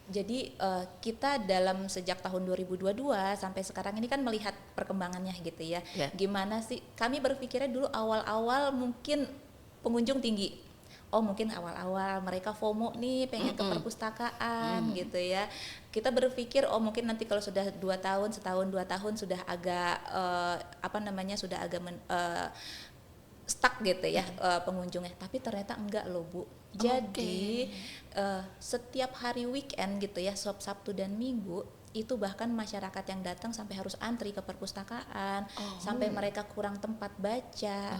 Jadi kita dalam sejak tahun 2022 sampai sekarang ini kan melihat perkembangannya gitu ya. Ya. Gimana sih? Kami berpikirnya dulu awal-awal mungkin pengunjung tinggi. Oh mungkin awal-awal mereka FOMO nih pengen ke perpustakaan gitu ya. Kita berpikir oh mungkin nanti kalau sudah 2 tahun, setahun 2 tahun sudah agak sudah agak stuck gitu ya pengunjungnya. Tapi ternyata enggak loh Bu. Jadi setiap hari weekend gitu ya, Sabtu dan Minggu itu bahkan masyarakat yang datang sampai harus antri ke perpustakaan, sampai mereka kurang tempat baca.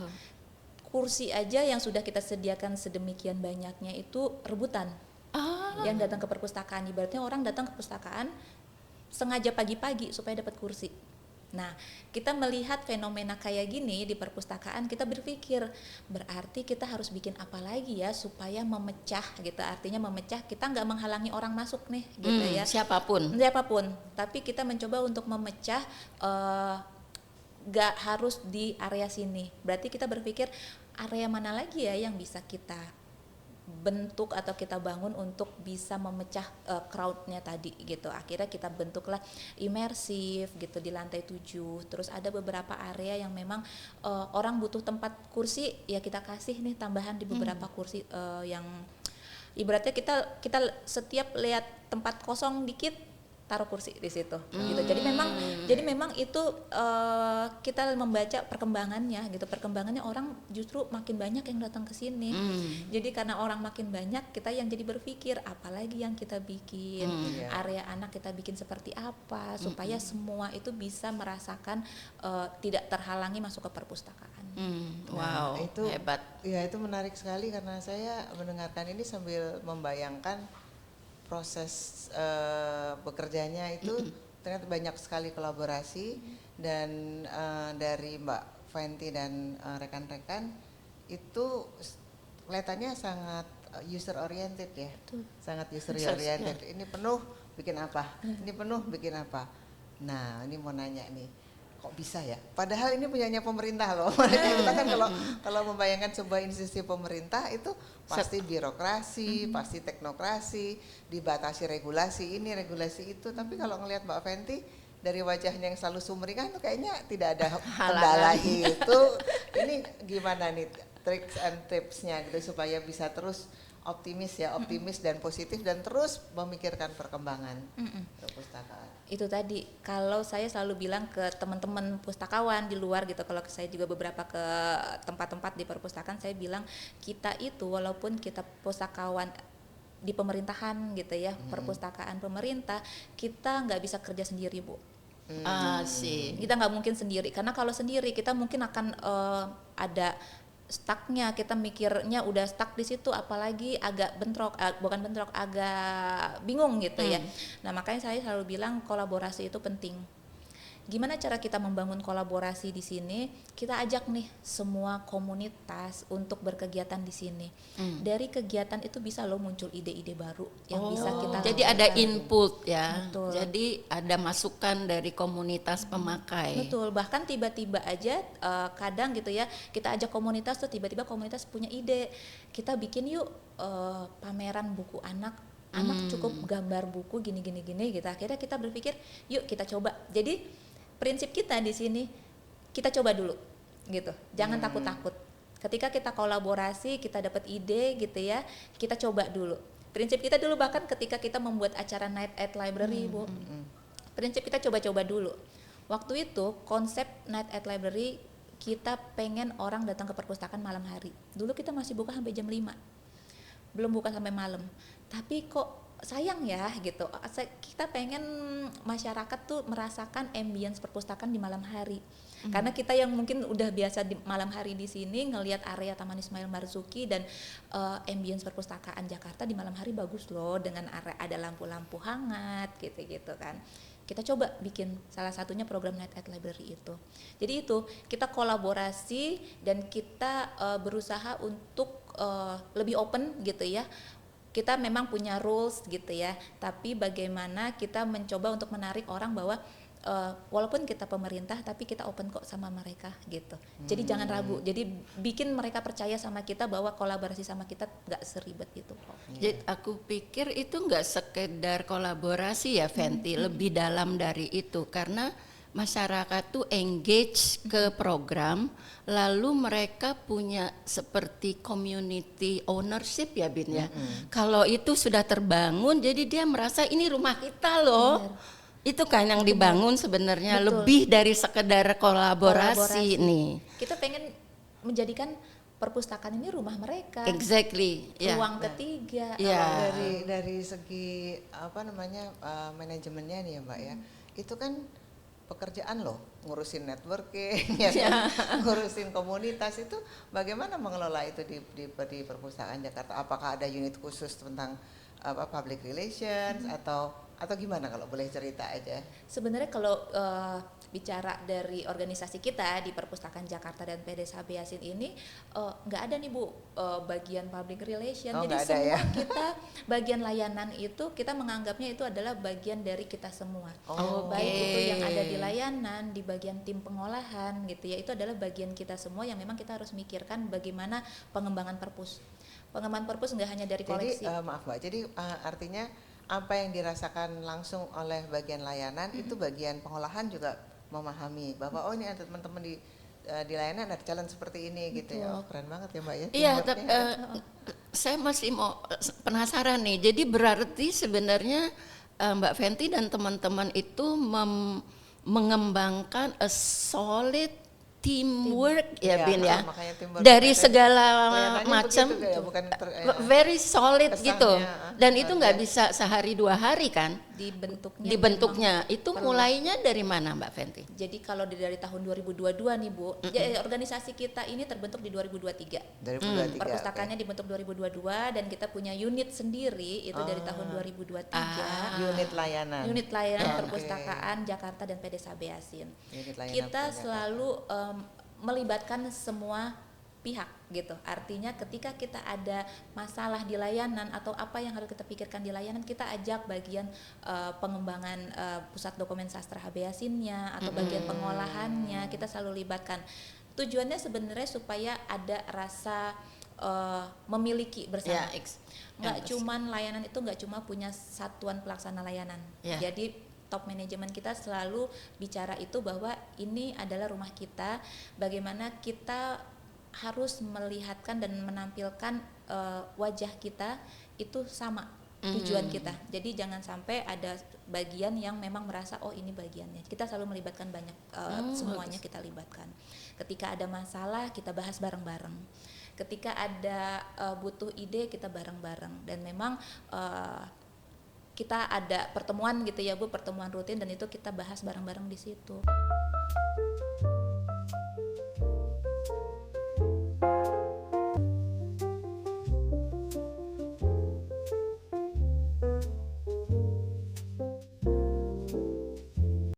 Kursi aja yang sudah kita sediakan sedemikian banyaknya itu rebutan. Yang datang ke perpustakaan, ibaratnya orang datang ke perpustakaan sengaja pagi-pagi supaya dapat kursi. Nah, kita melihat fenomena kayak gini di perpustakaan, kita berpikir berarti kita harus bikin apa lagi ya supaya memecah gitu. Artinya memecah, kita nggak menghalangi orang masuk nih gitu ya. Siapapun. Tapi kita mencoba untuk memecah, nggak harus di area sini. Berarti kita berpikir area mana lagi ya yang bisa kita bentuk atau kita bangun untuk bisa memecah crowd-nya tadi gitu. Akhirnya kita bentuklah imersif gitu di lantai 7. Terus ada beberapa area yang memang orang butuh tempat kursi, ya kita kasih nih tambahan di beberapa kursi yang ibaratnya kita setiap lihat tempat kosong dikit taruh kursi di situ gitu. Jadi memang itu kita membaca perkembangannya gitu. Perkembangannya orang justru makin banyak yang datang ke sini. Jadi karena orang makin banyak, kita yang jadi berpikir apalagi yang kita bikin. Area anak kita bikin seperti apa supaya semua itu bisa merasakan tidak terhalangi masuk ke perpustakaan. Wow, itu hebat. Ya itu menarik sekali karena saya mendengarkan ini sambil membayangkan proses bekerjanya itu ternyata banyak sekali kolaborasi dan dari Mbak Fenty dan rekan-rekan itu kelihatannya sangat user oriented ya. Sangat user oriented. Ini penuh bikin apa? Ini penuh bikin apa? Nah, ini mau nanya nih. Kok bisa ya? Padahal ini punyanya pemerintah loh. Kita kan kalau membayangkan sebuah institusi pemerintah itu pasti birokrasi, pasti teknokrasi, dibatasi regulasi ini, regulasi itu. Tapi kalau ngelihat Mbak Fenty dari wajahnya yang selalu sumringah itu kayaknya tidak ada kendala itu. Ini gimana nih tricks and tipsnya gitu supaya bisa terus optimis dan positif dan terus memikirkan perkembangan perpustakaan. Itu tadi, kalau saya selalu bilang ke teman-teman pustakawan di luar gitu, kalau saya juga beberapa ke tempat-tempat di perpustakaan, saya bilang kita itu walaupun kita pustakawan di pemerintahan gitu ya, perpustakaan pemerintah, kita nggak bisa kerja sendiri Bu. Kita nggak mungkin sendiri, karena kalau sendiri kita mungkin akan ada stucknya, kita mikirnya udah stuck di situ, apalagi agak agak bingung gitu ya. Nah makanya saya selalu bilang kolaborasi itu penting. Gimana cara kita membangun kolaborasi di sini? Kita ajak nih semua komunitas untuk berkegiatan di sini. Dari kegiatan itu bisa loh muncul ide-ide baru yang bisa kita Jadi lakukan. ada input ya. Betul. Jadi ada masukan dari komunitas pemakai. Betul, bahkan tiba-tiba aja kadang gitu ya, kita ajak komunitas tuh tiba-tiba komunitas punya ide, kita bikin yuk pameran buku anak cukup gambar buku gini gitu. Akhirnya kita berpikir yuk kita coba. Jadi prinsip kita di sini kita coba dulu gitu, jangan takut-takut. Ketika kita kolaborasi, kita dapat ide gitu ya, kita coba dulu. Prinsip kita dulu bahkan ketika kita membuat acara Night at Library Bu, prinsip kita coba-coba dulu. Waktu itu konsep Night at Library kita pengen orang datang ke perpustakaan malam hari. Dulu kita masih buka sampai jam 5, belum buka sampai malam. Tapi kok sayang ya gitu, kita pengen masyarakat tuh merasakan ambience perpustakaan di malam hari. Karena kita yang mungkin udah biasa di malam hari di sini ngelihat area Taman Ismail Marzuki dan ambience perpustakaan Jakarta di malam hari bagus loh, dengan area ada lampu-lampu hangat gitu kan. Kita coba bikin salah satunya program Night at Library itu. Jadi itu kita kolaborasi dan kita berusaha untuk lebih open gitu ya. Kita memang punya rules gitu ya, tapi bagaimana kita mencoba untuk menarik orang bahwa walaupun kita pemerintah tapi kita open kok sama mereka gitu. Jadi jangan ragu. Jadi bikin mereka percaya sama kita bahwa kolaborasi sama kita nggak seribet itu kok. Jadi aku pikir itu nggak sekedar kolaborasi ya Fenty, lebih dalam dari itu karena masyarakat tuh engage ke program, lalu mereka punya seperti community ownership ya Bin ya. Kalau itu sudah terbangun, jadi dia merasa ini rumah kita loh. Bener. Itu kan yang dibangun sebenarnya. Betul. Lebih dari sekedar kolaborasi nih. Kita pengen menjadikan perpustakaan ini rumah mereka. Exactly. Ya. Ruang ketiga. Ya. Dari segi apa namanya manajemennya nih ya Mbak ya, itu kan pekerjaan loh, ngurusin networking, ya kan? Ngurusin komunitas itu bagaimana mengelola itu di perpustakaan Jakarta? Apakah ada unit khusus tentang apa public relations atau gimana kalau boleh cerita aja? Sebenarnya kalau bicara dari organisasi kita di Perpustakaan Jakarta dan PDSHB Yasin ini nggak ada nih Bu bagian public relation. Oh, jadi nggak ada semua ya? kita bagian layanan itu kita menganggapnya itu adalah bagian dari kita semua. Oh, Baik itu yang ada di Oke. layanan, di bagian tim pengolahan gitu ya, itu adalah bagian kita semua yang memang kita harus mikirkan bagaimana pengembangan perpus. Pengembangan perpus nggak hanya dari koleksi. Jadi maaf Mbak, jadi artinya apa yang dirasakan langsung oleh bagian layanan itu bagian pengolahan juga memahami bahwa oh ini ada teman-teman di layanan ada challenge seperti ini gitu ya. Oh, keren banget ya Mbak ya. Iya, teamworknya. saya masih mau penasaran nih. Jadi berarti sebenarnya Mbak Fenty dan teman-teman itu mengembangkan a solid teamwork ya Bin ya. Makanya teamwork Dari mereka segala kelihatannya macam begitu kayak, bukan very solid kesannya, gitu. Dan itu luar nggak biasa. bisa sehari 2 hari kan? Dibentuknya itu mulainya dari mana Mbak Fenty? Jadi kalau dari tahun 2022 nih Bu, organisasi kita ini terbentuk di 2023. 2023. Perpustakaannya dibentuk 2022 dan kita punya unit sendiri itu dari tahun 2023. Unit layanan. Unit layanan Oke. perpustakaan Jakarta dan PDSHB Yasin. Unit layanan Kita perpustakaan. selalu melibatkan semua pihak gitu. Artinya ketika kita ada masalah di layanan atau apa yang harus kita pikirkan di layanan, kita ajak bagian pengembangan pusat dokumen sastra HB Yasinnya atau bagian pengolahannya, kita selalu libatkan. Tujuannya sebenarnya supaya ada rasa memiliki bersama. Ya, Nggak cuman layanan itu nggak cuma punya satuan pelaksana layanan. Ya. Jadi top manajemen kita selalu bicara itu bahwa ini adalah rumah kita, bagaimana kita harus melihatkan dan menampilkan wajah kita itu sama tujuan kita. Jadi jangan sampai ada bagian yang memang merasa oh ini bagiannya. Kita selalu melibatkan banyak semuanya kita libatkan. Ketika ada masalah kita bahas bareng-bareng. Ketika ada butuh ide kita bareng-bareng dan memang kita ada pertemuan gitu ya Bu, pertemuan rutin dan itu kita bahas bareng-bareng di situ.